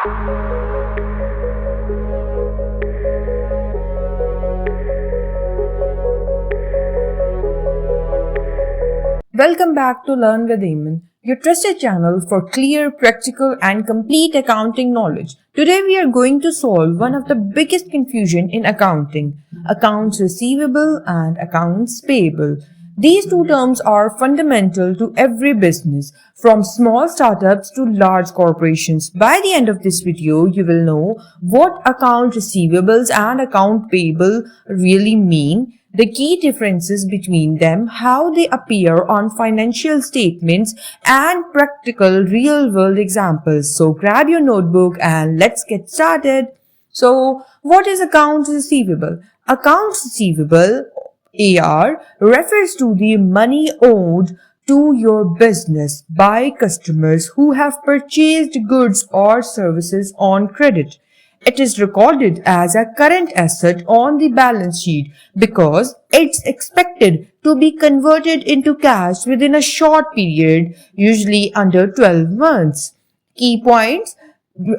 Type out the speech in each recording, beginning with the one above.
Welcome back to Learn with Eamon, your trusted channel for clear, practical, and complete accounting knowledge. Today we are going to solve one of the biggest confusion in accounting: accounts receivable and accounts payable. These two terms are fundamental to every business, from small startups to large corporations. By the end of this video, you will know what account receivables and account payable really mean, the key differences between them, how they appear on financial statements, and practical real-world examples. So grab your notebook and let's get started. So what is accounts receivable? Accounts receivable, AR, refers to the money owed to your business by customers who have purchased goods or services on credit. It is recorded as a current asset on the balance sheet because it's expected to be converted into cash within a short period, usually under 12 months. Key points: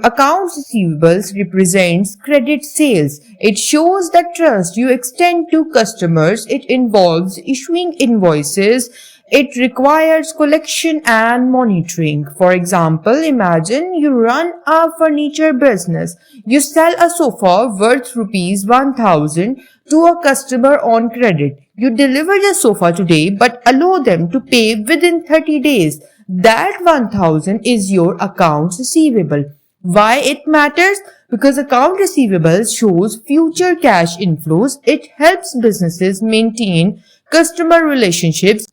accounts receivables represents credit sales. It shows the trust you extend to customers. It involves issuing invoices. It requires collection and monitoring. For example, imagine you run a furniture business. You sell a sofa worth rupees 1000 to a customer on credit. You deliver the sofa today but allow them to pay within 30 days. That 1000 is your accounts receivable. Why it matters? Because account receivables shows future cash inflows. It helps businesses maintain customer relationships,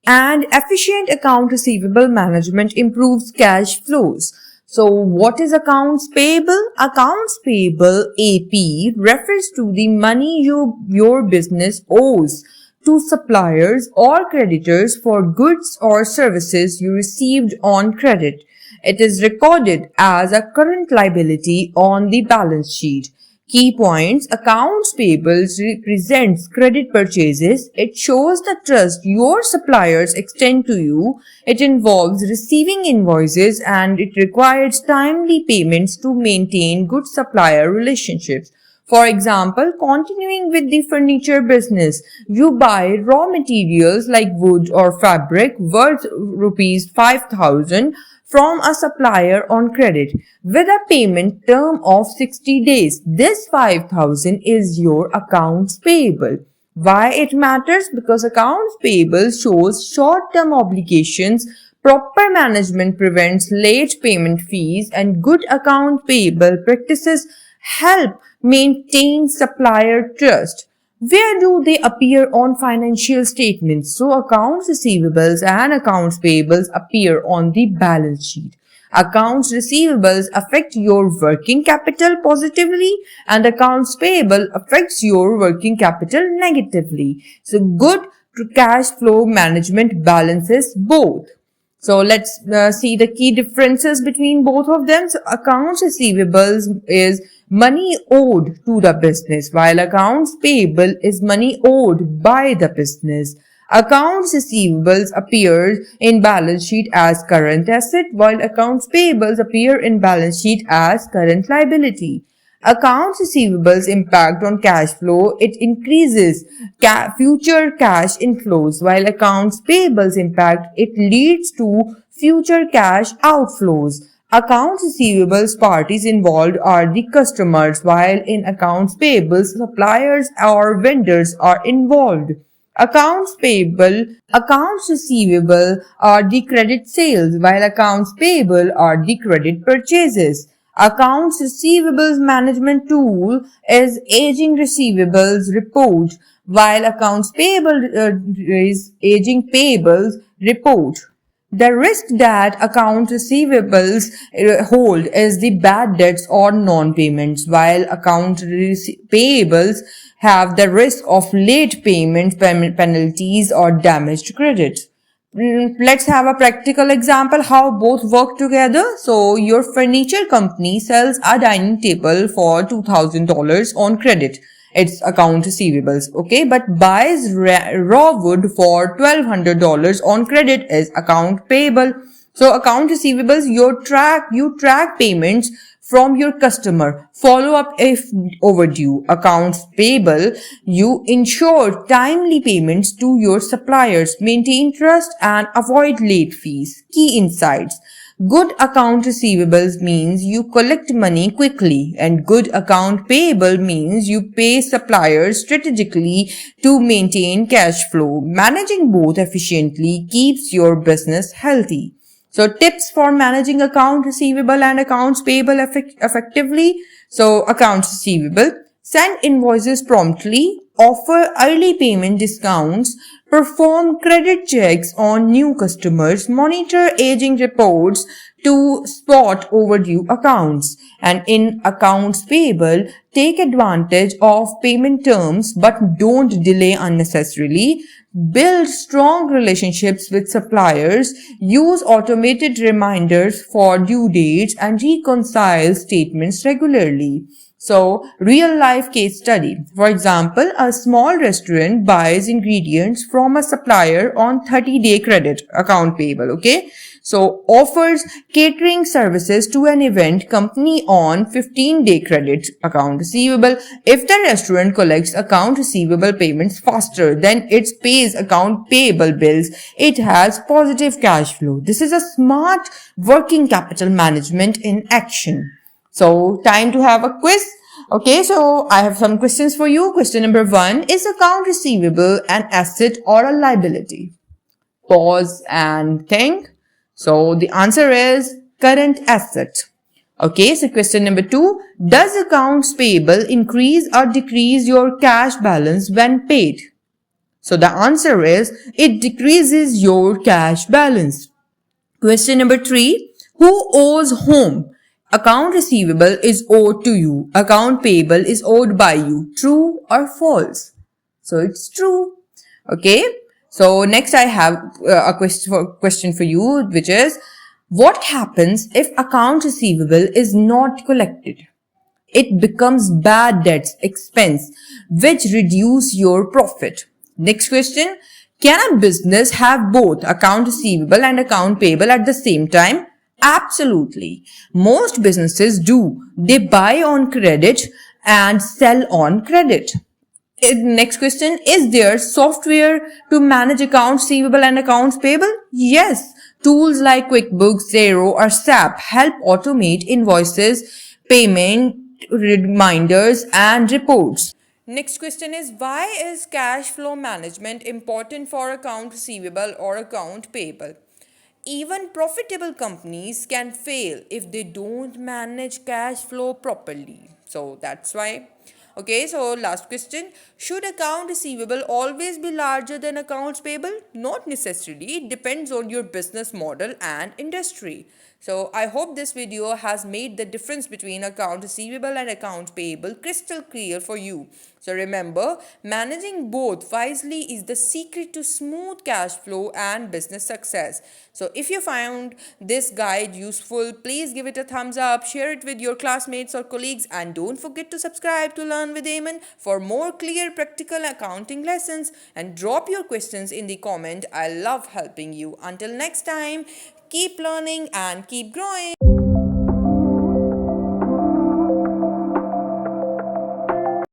and efficient account receivable management improves cash flows. So what is accounts payable? Accounts payable, AP, refers to the money your business owes to suppliers or creditors for goods or services you received on credit. It is recorded as a current liability on the balance sheet. Key points: accounts payable represents credit purchases. It shows the trust your suppliers extend to you. It involves receiving invoices and it requires timely payments to maintain good supplier relationships. For example, continuing with the furniture business, you buy raw materials like wood or fabric worth rupees 5000 from a supplier on credit with a payment term of 60 days. This 5000 is your accounts payable. Why it matters? Because accounts payable shows short-term obligations. Proper management prevents late payment fees, and good account payable practices help maintain supplier trust. Where do they appear on financial statements? So accounts receivables and accounts payables appear on the balance sheet. Accounts receivables affect your working capital positively and accounts payable affects your working capital negatively. So good cash flow management balances both. So let's see the key differences between both of them. So accounts receivables is money owed to the business, while accounts payable is money owed by the business. Accounts receivables appears in balance sheet as current asset, while accounts payables appear in balance sheet as current liability. Accounts receivables impact on cash flow. It increases future cash inflows, while accounts payables impact, it leads to future cash outflows. Accounts receivables parties involved are the customers, while in accounts payables, suppliers or vendors are involved. Accounts receivable are the credit sales, while accounts payable are the credit purchases. Accounts receivables management tool is aging receivables report, while accounts payable is aging payables report. The risk that accounts receivables hold is the bad debts or non-payments, while accounts payables have the risk of late payment penalties or damaged credit. Let's have a practical example how both work together. So your furniture company sells a dining table for $2,000 on credit. It's account receivables, okay, but buys raw wood for $1,200 on credit is account payable. So account receivables, you track payments from your customer, follow up if overdue. Accounts payable, you ensure timely payments to your suppliers, maintain trust and avoid late fees. Key insights. Good account receivables means you collect money quickly, and good account payable means you pay suppliers strategically to maintain cash flow. Managing both efficiently keeps your business healthy. So tips for managing account receivable and accounts payable effectively. So accounts receivable, send invoices promptly, offer early payment discounts, perform credit checks on new customers, monitor aging reports to spot overdue accounts. And in accounts payable, take advantage of payment terms but don't delay unnecessarily. Build strong relationships with suppliers, use automated reminders for due dates, and reconcile statements regularly. So, real life case study. For example, a small restaurant buys ingredients from a supplier on 30-day credit, account payable, okay? So, offers catering services to an event company on 15-day credit, account receivable. If the restaurant collects account receivable payments faster than it pays account payable bills, it has positive cash flow. This is a smart working capital management in action. So, time to have a quiz. Okay, so I have some questions for you. Question number 1, is account receivable an asset or a liability? Pause and think. So, the answer is current asset. Okay, so question number 2, does accounts payable increase or decrease your cash balance when paid? So, the answer is it decreases your cash balance. Question number 3, who owes whom? Account receivable is owed to you. Account payable is owed by you. True or false? So it's true. Okay. So next I have a question for you, which is, what happens if account receivable is not collected? It becomes bad debts expense, which reduce your profit. Next question, can a business have both account receivable and account payable at the same time? Absolutely. Most businesses do. They buy on credit and sell on credit. Next question, is there software to manage accounts receivable and accounts payable? Yes. Tools like QuickBooks, Xero, or SAP help automate invoices, payment reminders, and reports. Next question is, why is cash flow management important for account receivable or account payable? Even profitable companies can fail if they don't manage cash flow properly. So that's why. Okay, so last question. Should account receivable always be larger than accounts payable? Not necessarily. It depends on your business model and industry. So I hope this video has made the difference between account receivable and account payable crystal clear for you. So remember, managing both wisely is the secret to smooth cash flow and business success. So if you found this guide useful, please give it a thumbs up, share it with your classmates or colleagues, and don't forget to subscribe to Learn with Eamon for more clear practical accounting lessons, and drop your questions in the comment. I love helping you. Until next time, keep learning and keep growing.